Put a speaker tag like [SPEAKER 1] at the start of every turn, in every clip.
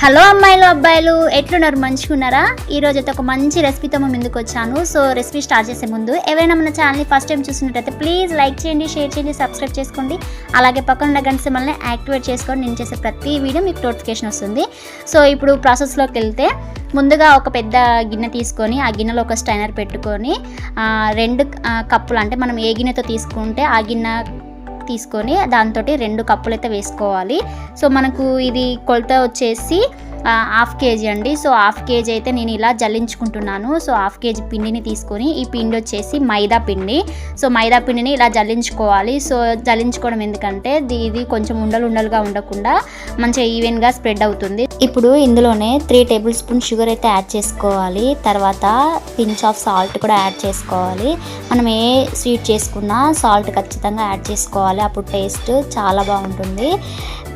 [SPEAKER 1] Hello అమ్మాయిలు అబ్బాయిలు ఎట్లున్నారు మంచిగున్నారా? ఈరోజు అయితే ఒక మంచి రెసిపీతో ముందుకు వచ్చాను. సో రెసిపీ స్టార్ట్ చేసే ముందు ఎవరైనా మన ఛానల్ని ఫస్ట్ టైం చూసినట్టయితే ప్లీజ్ లైక్ చేయండి, షేర్ చేయండి, సబ్స్క్రైబ్ చేసుకోండి. అలాగే పక్కన ఉన్న గంట సింబల్ని యాక్టివేట్ చేసుకోండి. నేను చేసే ప్రతి వీడియో మీకు నోటిఫికేషన్ వస్తుంది. సో ఇప్పుడు ప్రాసెస్లోకి వెళ్తే ముందుగా ఒక పెద్ద గిన్నె తీసుకొని ఆ గిన్నెలో ఒక స్టైనర్ పెట్టుకొని 2 కప్పులు అంటే మనం ఏ గిన్నెతో తీసుకుంటే ఆ గిన్నె తీసుకొని దాంతో 2 కప్పులు అయితే వేసుకోవాలి. సో మనకు ఇది కొలత వచ్చేసి 1/2 kg అండి. సో 1/2 kg అయితే నేను ఇలా జల్లించుకుంటున్నాను. సో 1/2 kg పిండిని తీసుకొని ఈ పిండి వచ్చేసి మైదా పిండి. సో మైదా పిండిని ఇలా జల్లించుకోవాలి. సో జల్లించుకోవడం ఎందుకంటే ఇది కొంచెం ఉండలుగా ఉండకుండా మంచిగా ఈవెన్గా స్ప్రెడ్ అవుతుంది. ఇప్పుడు ఇందులోనే 3 టేబుల్ స్పూన్ షుగర్ అయితే యాడ్ చేసుకోవాలి. తర్వాత పించ్ ఆఫ్ సాల్ట్ కూడా యాడ్ చేసుకోవాలి. మనం ఏ స్వీట్ చేసుకున్నా సాల్ట్ ఖచ్చితంగా యాడ్ చేసుకోవాలి, అప్పుడు టేస్ట్ చాలా బాగుంటుంది.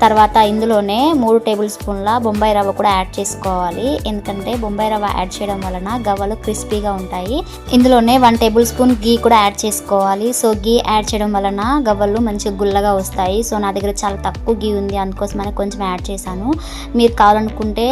[SPEAKER 1] తర్వాత ఇందులోనే 3 టేబుల్ స్పూన్ల బొంబాయి రవ్వ కూడా యాడ్ చేసుకోవాలి. ఎందుకంటే బొంబాయి రవ్వ యాడ్ చేయడం వలన గవ్వలు క్రిస్పీగా ఉంటాయి. ఇందులోనే 1 టేబుల్ స్పూన్ గీ కూడా యాడ్ చేసుకోవాలి. సో గీ యాడ్ చేయడం వలన గవ్వలు మంచిగా గుల్లగా వస్తాయి. సో నా దగ్గర చాలా తక్కువ గీ ఉంది, అందుకోసమని కొంచెం యాడ్ చేశాను. మీరు కావాలనుకుంటే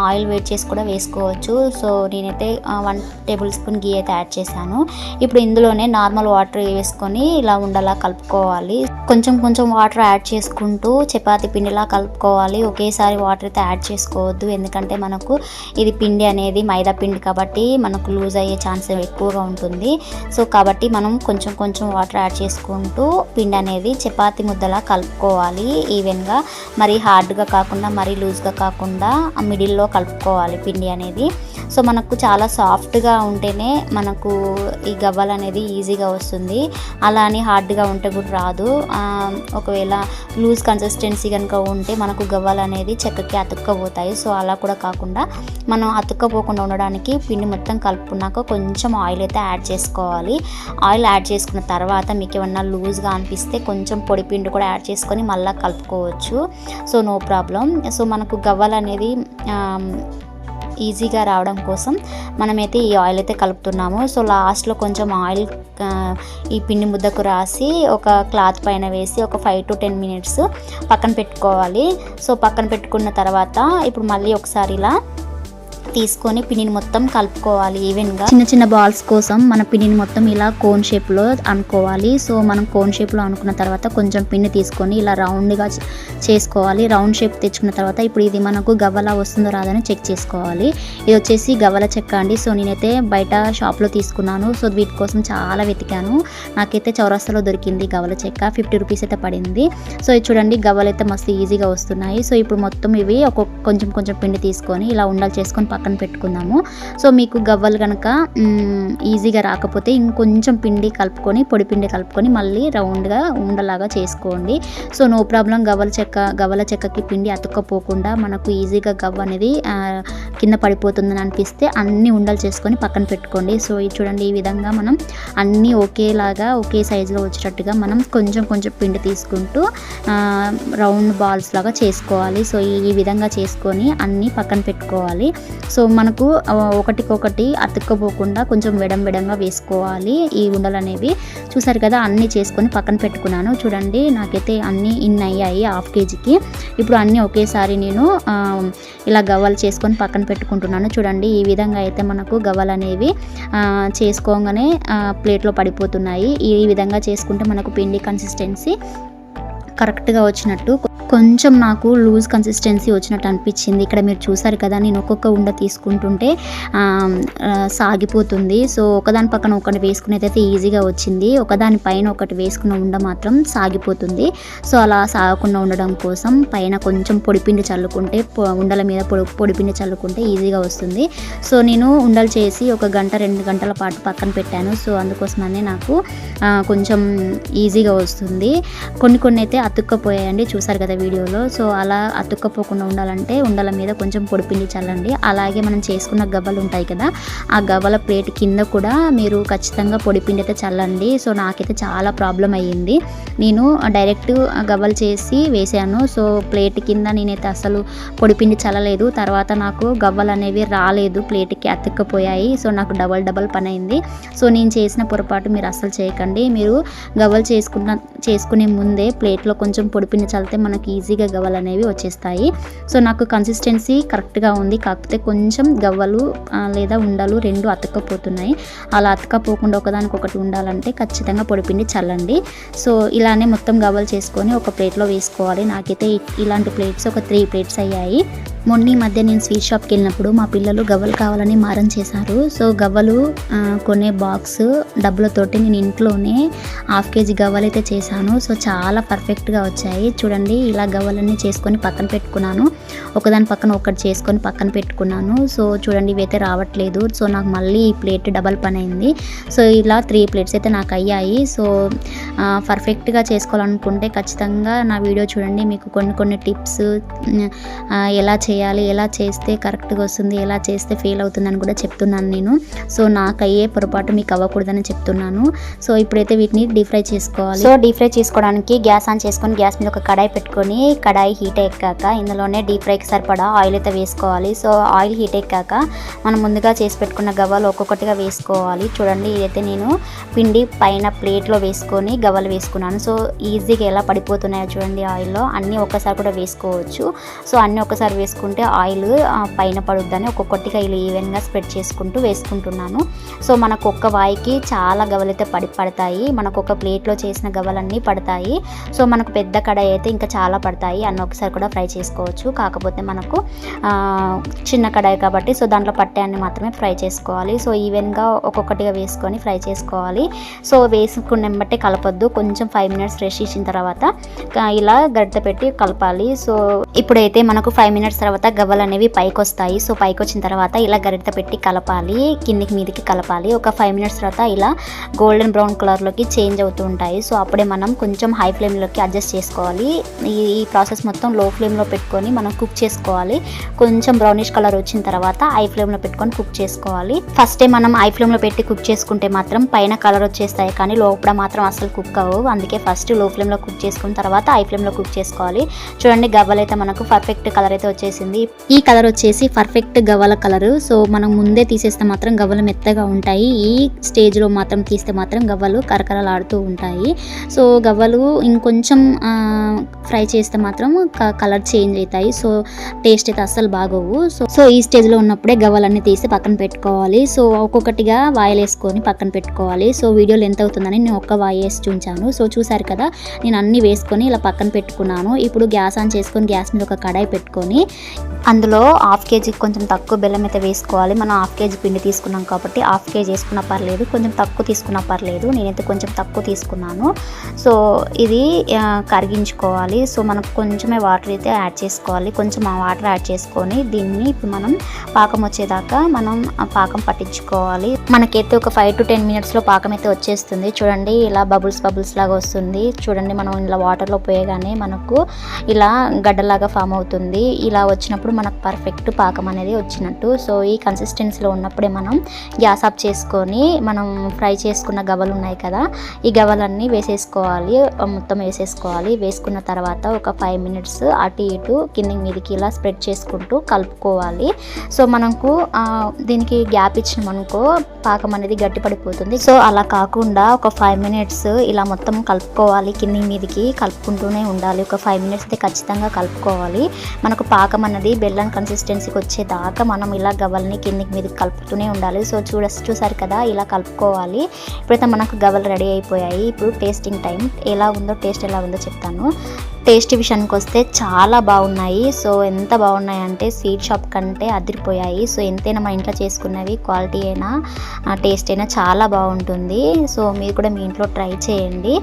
[SPEAKER 1] ఆయిల్ వేడి చేసి కూడా వేసుకోవచ్చు. సో నేనైతే 1 టేబుల్ స్పూన్ గీ అయితే యాడ్ చేశాను. ఇప్పుడు ఇందులోనే నార్మల్ వాటర్ వేసుకొని ఇలా ఉండలా కలుపుకోవాలి. కొంచెం వాటర్ యాడ్ చేసుకుంటూ చపాతీ పిండిలా కలుపుకోవాలి. ఒకేసారి వాటర్ అయితే యాడ్ చేసుకోవద్దు, ఎందుకంటే మనకు ఇది పిండి అనేది మైదా పిండి కాబట్టి మనకు లూజ్ అయ్యే ఛాన్స్ ఎక్కువగా ఉంటుంది. సో కాబట్టి మనం కొంచెం వాటర్ యాడ్ చేసుకుంటూ పిండి అనేది చపాతీ ముద్దలా కలుపుకోవాలి ఈవెన్గా. మరీ హార్డ్గా కాకుండా మరీ లూజ్గా కాకుండా మిడిల్లో కలుపుకోవాలి పిండి అనేది. సో మనకు చాలా సాఫ్ట్గా ఉంటేనే మనకు ఈ గవ్వలు అనేది ఈజీగా వస్తుంది. అలా అని హార్డ్గా ఉంటే కూడా రాదు. ఒకవేళ లూజ్ కన్సిస్టెన్సీ కనుక ఉంటే మనకు గవ్వలు అనేది చెక్కకి అతుక్కపోతాయి. సో అలా కూడా కాకుండా మనం అతుక్కపోకుండా ఉండడానికి పిండి మొత్తం కలుపుకున్నాక కొంచెం ఆయిల్ అయితే యాడ్ చేసుకోవాలి. ఆయిల్ యాడ్ చేసుకున్న తర్వాత మీకు ఏమన్నా లూజ్గా అనిపిస్తే కొంచెం పొడి పిండి కూడా యాడ్ చేసుకొని మళ్ళీ కలుపుకోవచ్చు. So no problem. సో మనకు గవ్వలు అనేది ఈజీగా రావడం కోసం మనమైతే ఈ ఆయిల్ అయితే కలుపుతున్నాము. సో లాస్ట్లో కొంచెం ఆయిల్ ఈ పిండి ముద్దకు రాసి ఒక క్లాత్ పైన వేసి ఒక 5 to 10 minutes పక్కన పెట్టుకోవాలి. సో పక్కన పెట్టుకున్న తర్వాత ఇప్పుడు మళ్ళీ ఒకసారి ఇలా తీసుకొని పిండిని మొత్తం కలుపుకోవాలి ఈవెన్గా. చిన్న బాల్స్ కోసం మన పిండిని మొత్తం ఇలా కోన్ షేప్లో అనుకోవాలి. సో మనం కోన్ షేప్లో అనుకున్న తర్వాత కొంచెం పిండి తీసుకొని ఇలా రౌండ్గా చేసుకోవాలి. రౌండ్ షేప్ తెచ్చుకున్న తర్వాత ఇప్పుడు ఇది మనకు గవ్వలా వస్తుందో రాదని చెక్ చేసుకోవాలి. ఇది వచ్చేసి గవ్వల చెక్క అండి. సో నేనైతే బయట షాప్లో తీసుకున్నాను. సో వీటి కోసం చాలా వెతికాను. నాకైతే చౌరస్తాలో దొరికింది గవ్వల చెక్క, 50 రూపీస్ అయితే పడింది. సో ఇది చూడండి గవ్వలు అయితే మస్తు ఈజీగా వస్తున్నాయి. సో ఇప్పుడు మొత్తం ఇవి కొంచెం పిండి తీసుకొని ఇలా ఉండలు చేసుకొని పక్కన పెట్టుకుందాము. సో మీకు గవ్వలు కనుక ఈజీగా రాకపోతే ఇంకొంచెం పిండి కలుపుకొని పొడి పిండి కలుపుకొని మళ్ళీ రౌండ్గా ఉండలాగా చేసుకోండి. So no problem. గవ్వల చెక్కకి పిండి అతుక్కపోకుండా మనకు ఈజీగా గవ్వ అనేది కింద పడిపోతుందని అనిపిస్తే అన్ని ఉండలు చేసుకొని పక్కన పెట్టుకోండి. సో ఇది చూడండి ఈ విధంగా మనం అన్నీ ఒకేలాగా ఒకే సైజులో వచ్చేటట్టుగా మనం కొంచెం పిండి తీసుకుంటూ రౌండ్ బాల్స్ లాగా చేసుకోవాలి. సో ఈ విధంగా చేసుకొని అన్నీ పక్కన పెట్టుకోవాలి. సో మనకు ఒకటికొకటి అతుక్కపోకుండా కొంచెం వెడంగా వేసుకోవాలి ఈ ఉండలు అనేవి. చూసారు కదా అన్నీ చేసుకొని పక్కన పెట్టుకున్నాను. చూడండి నాకైతే అన్నీ అయ్యాయి 1/2 kgకి. ఇప్పుడు అన్నీ ఒకేసారి నేను ఇలా గవ్వలు చేసుకొని పక్కన పెట్టుకుంటున్నాను. చూడండి ఈ విధంగా అయితే మనకు గవ్వలు అనేవి చేసుకోగానే ప్లేట్లో పడిపోతున్నాయి. ఈ విధంగా చేసుకుంటే మనకు పిండి కన్సిస్టెన్సీ కరెక్ట్గా వచ్చినట్టు. కొంచెం నాకు లూజ్ కన్సిస్టెన్సీ వచ్చినట్టు అనిపించింది. ఇక్కడ మీరు చూసారు కదా నేను ఒక్కొక్క ఉండ తీసుకుంటుంటే సాగిపోతుంది. సో ఒకదాని పక్కన ఒకటి వేసుకునేదైతే ఈజీగా వచ్చింది. ఒకదాని పైన ఒకటి వేసుకున్న ఉండ మాత్రం సాగిపోతుంది. సో అలా సాగకుండా ఉండడం కోసం పైన కొంచెం పొడిపిండి చల్లుకుంటే ఉండల మీద పొడిపిండి చల్లుకుంటే ఈజీగా వస్తుంది. సో నేను ఉండలు చేసి 1 గంట 2 గంటల పాటు పక్కన పెట్టాను. సో అందుకోసమనే నాకు కొంచెం ఈజీగా వస్తుంది. కొన్ని అయితే అతుక్కపోయాయండి, చూసారు కదా వీడియోలో. సో అలా అతుక్కపోకుండా ఉండాలంటే ఉండల మీద కొంచెం పొడిపిండి చల్లండి. అలాగే మనం చేసుకున్న గవ్వలు ఉంటాయి కదా, ఆ గవ్వల ప్లేట్ కింద కూడా మీరు ఖచ్చితంగా పొడిపిండి అయితే చల్లండి. సో నాకైతే చాలా ప్రాబ్లం అయ్యింది. నేను డైరెక్ట్ గవ్వలు చేసి వేసాను. సో ప్లేట్ కింద నేనైతే అసలు పొడిపిండి చల్లలేదు. తర్వాత నాకు గవ్వలు అనేవి రాలేదు, ప్లేట్కి అతుక్కపోయాయి. సో నాకు డబల్ పని అయింది. సో నేను చేసిన పొరపాటు మీరు అస్సలు చేయకండి. మీరు గవ్వలు చేసుకునే ముందే ప్లేట్లో కొంచెం పొడిపిండి చల్లితే మనకి ఈజీగా గవ్వలు అనేవి వచ్చేస్తాయి. సో నాకు కన్సిస్టెన్సీ కరెక్ట్గా ఉంది, కాకపోతే కొంచెం గవ్వలు లేదా ఉండలు రెండు అతక్కపోతున్నాయి. అలా అతక్కపోకుండా ఒకదానికొకటి ఉండాలంటే ఖచ్చితంగా పొడిపిండి చల్లండి. సో ఇలానే మొత్తం గవ్వలు చేసుకొని ఒక ప్లేట్లో వేసుకోవాలి. నాకైతే ఇలాంటి ప్లేట్స్ ఒక 3 ప్లేట్స్ అయ్యాయి. మొన్న ఈ మధ్య నేను స్వీట్ షాప్కి వెళ్ళినప్పుడు మా పిల్లలు గవ్వలు కావాలని మారం చేశారు. సో గవ్వలు కొనే బాక్స్ డబ్బులతోటి నేను ఇంట్లోనే 1/2 kg గవ్వలు అయితే చేశాను. సో చాలా పర్ఫెక్ట్గా వచ్చాయి. చూడండి ఇలా గవ్వలన్నీ చేసుకొని పక్కన పెట్టుకున్నాను. ఒకదాని పక్కన ఒకటి చేసుకొని పక్కన పెట్టుకున్నాను. సో చూడండి ఇవైతే రావట్లేదు. సో నాకు మళ్ళీ ఈ ప్లేట్ డబల్ పని అయింది. సో ఇలా 3 ప్లేట్స్ అయితే నాకు అయ్యాయి. సో పర్ఫెక్ట్గా చేసుకోవాలనుకుంటే ఖచ్చితంగా నా వీడియో చూడండి. మీకు కొన్ని టిప్స్ ఎలా చేయాలి, ఎలా చేస్తే కరెక్ట్గా వస్తుంది, ఎలా చేస్తే ఫెయిల్ అవుతుందని కూడా చెప్తున్నాను నేను. సో నాకు అయ్యే పొరపాటు మీకు అవ్వకూడదని చెప్తున్నాను. సో ఇప్పుడైతే వీటిని డీప్ ఫ్రై చేసుకోవాలి. సో డీప్ ఫ్రై చేసుకోవడానికి గ్యాస్ ఆన్ చేసుకొని గ్యాస్ మీద ఒక కడాయి పెట్టుకొని కడాయి హీట్ ఎక్కాక ఇందులోనే డీప్ ఫ్రైకి సరిపడా ఆయిల్ అయితే వేసుకోవాలి. సో ఆయిల్ హీట్ ఎక్కాక మనం ముందుగా చేసి పెట్టుకున్న గవ్వలు ఒక్కొక్కటిగా వేసుకోవాలి. చూడండి ఇదైతే నేను పిండి పైన ప్లేట్లో వేసుకొని గవ్వలు వేసుకున్నాను. సో ఈజీగా ఎలా పడిపోతున్నాయో చూడండి ఆయిల్లో. అన్నీ ఒక్కసారి కూడా వేసుకోవచ్చు. సో అన్నీ ఒక్కసారి వేసుకుంటే ఆయిల్ పైన పడుద్దని ఒక్కొక్కటిగా ఇలా ఈవెన్గా స్ప్రెడ్ చేసుకుంటూ వేసుకుంటున్నాను. సో మనకు ఒక్క వాయికి చాలా గవ్వలు అయితే పడతాయి. మనకు ఒక ప్లేట్లో చేసిన గవ్వలన్నీ పడతాయి. సో మనకు పెద్ద కడాయి అయితే ఇంకా చాలా పడతాయి. అన్నీ ఒకసారి కూడా ఫ్రై చేసుకోవచ్చు. కాకపోతే మనకు చిన్న కడాయి కాబట్టి సో దాంట్లో పట్టాన్ని మాత్రమే ఫ్రై చేసుకోవాలి. సో ఈవెన్గా ఒక్కొక్కటిగా వేసుకొని ఫ్రై చేసుకోవాలి. సో వేసుకున్నెంబట్టే కలపొద్దు. కొంచెం 5 minutes రెస్ట్ ఇచ్చిన తర్వాత ఇలా గరిటె పెట్టి కలపాలి. సో ఇప్పుడైతే మనకు 5 minutes తర్వాత గవ్వలు అనేవి పైకి వస్తాయి. సో పైకి వచ్చిన తర్వాత ఇలా గరిటె పెట్టి కలపాలి, కిందికి మీదికి కలపాలి. ఒక 5 minutes తర్వాత ఇలా గోల్డెన్ బ్రౌన్ కలర్లోకి చేంజ్ అవుతూ ఉంటాయి. సో అప్పుడే మనం కొంచెం హై ఫ్లేమ్లోకి అడ్జస్ట్ చేసుకోవాలి. ఈ ప్రాసెస్ మొత్తం లో ఫ్లేమ్లో పెట్టుకొని మనం కుక్ చేసుకోవాలి. కొంచెం బ్రౌనిష్ కలర్ వచ్చిన తర్వాత హై ఫ్లేమ్లో పెట్టుకొని కుక్ చేసుకోవాలి. ఫస్టే మనం హై ఫ్లేమ్లో పెట్టి కుక్ చేసుకుంటే మాత్రం పైన కలర్ వచ్చేస్తాయి, కానీ లోపల మాత్రం అసలు కుక్ అవ్వవు. అందుకే ఫస్ట్ లో ఫ్లేమ్లో కుక్ చేసుకున్న తర్వాత హై ఫ్లేమ్లో కుక్ చేసుకోవాలి. చూడండి గవ్వలు అయితే మనకు పర్ఫెక్ట్ కలర్ అయితే వచ్చేసింది. ఈ కలర్ వచ్చేసి పర్ఫెక్ట్ గవ్వల కలర్. సో మనం ముందే తీసేస్తే మాత్రం గవ్వలు మెత్తగా ఉంటాయి. ఈ స్టేజ్లో మాత్రం తీస్తే మాత్రం గవ్వలు కరకరలాడుతూ ఉంటాయి. సో గవ్వలు ఇంకొంచెం ఫ్రై చేస్తే మాత్రం కలర్ చేంజ్ అవుతాయి. సో టేస్ట్ అయితే అస్సలు బాగోవు. సో ఈ స్టేజ్లో ఉన్నప్పుడే గవ్వలన్నీ తీసి పక్కన పెట్టుకోవాలి. సో ఒక్కొక్కటిగా వాయిల్ వేసుకొని పక్కన పెట్టుకోవాలి. సో వీడియోలో ఎంత అవుతుందని నేను ఒక్క వాయి వేసి చూపించాను. సో చూసారు కదా, నేను అన్నీ వేసుకొని ఇలా పక్కన పెట్టుకున్నాను. ఇప్పుడు గ్యాస్ ఆన్ చేసుకొని గ్యాస్ మీద ఒక కడాయి పెట్టుకొని అందులో 1/2 kg కొంచెం తక్కువ బెల్లం అయితే వేసుకోవాలి. మనం 1/2 kg పిండి తీసుకున్నాం కాబట్టి 1/2 kg వేసుకున్నా పర్లేదు, కొంచెం తక్కువ తీసుకున్నా పర్లేదు. నేనైతే కొంచెం తక్కువ తీసుకున్నాను. సో ఇది కరిగించుకోవాలి. సో మనకు కొంచెమే వాటర్ అయితే యాడ్ చేసుకోవాలి. కొంచెం ఆ వాటర్ యాడ్ చేసుకొని దీన్ని ఇప్పుడు మనం పాకం వచ్చేదాకా మనం పాకం పట్టించుకోవాలి. మనకైతే ఒక 5 to 10 minutesలో పాకం అయితే వచ్చేస్తుంది. చూడండి ఇలా బబుల్స్ లాగా వస్తుంది. చూడండి మనం ఇలా వాటర్లో పోయగానే మనకు ఇలా గడ్డలాగా ఫామ్ అవుతుంది. ఇలా వచ్చినప్పుడు మనకు పర్ఫెక్ట్ పాకం అనేది వచ్చినట్టు. సో ఈ కన్సిస్టెన్సీలో ఉన్నప్పుడే మనం గ్యాస్ ఆఫ్ చేసుకొని మనం ఫ్రై చేసుకున్న గవ్వలు ఉన్నాయి కదా, ఈ గవ్వలన్నీ వేసేసుకోవాలి. మొత్తం వేసేసుకోవాలి. వేసుకున్న తర్వాత ఒక 5 minutes అటు ఇటు కింది మీదికి ఇలా స్ప్రెడ్ చేసుకుంటూ కలుపుకోవాలి. సో మనకు దీనికి గ్యాప్ ఇచ్చినామనుకో పాకం అనేది గట్టి పడిపోతుంది. సో అలా కాకుండా ఒక 5 minutes ఇలా మొత్తం కలుపుకోవాలి. కింది మీదికి కలుపుకుంటూనే ఉండాలి. ఒక 5 minutes అయితే ఖచ్చితంగా కలుపుకోవాలి. మనకు పాకం అన్నది బెల్లం కన్సిస్టెన్సీకి వచ్చేదాకా మనం ఇలా గవ్వల్ని కిందికి మీదకి కలుపుతూనే ఉండాలి. సో చూసారు కదా, ఇలా కలుపుకోవాలి. ఇప్పుడైతే మనకు గవ్వలు రెడీ అయిపోయాయి. ఇప్పుడు టేస్టింగ్ టైం. టేస్ట్ ఎలా ఉందో చెప్తాను. టేస్ట్ విషయానికి వస్తే చాలా బాగున్నాయి. సో ఎంత బాగున్నాయి అంటే స్వీట్ షాప్ కంటే అదిరిపోయాయి. సో ఎంతైనా మా ఇంట్లో చేసుకున్నవి క్వాలిటీ అయినా టేస్ట్ అయినా చాలా బాగుంటుంది. సో మీరు కూడా మీ ఇంట్లో ట్రై చేయండి.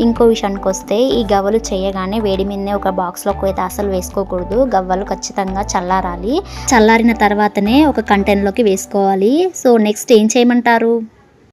[SPEAKER 1] ఇంకో విషయానికి వస్తే ఈ గవ్వలు చేయగానే వేడి మీదనే ఒక బాక్స్లోకి అయితే అసలు వేసుకోకూడదు. గవ్వలు ఖచ్చితంగా చల్లారాలి. చల్లారిన తర్వాతనే ఒక కంటైనర్లోకి వేసుకోవాలి. సో నెక్స్ట్ ఏం చేయమంటారు?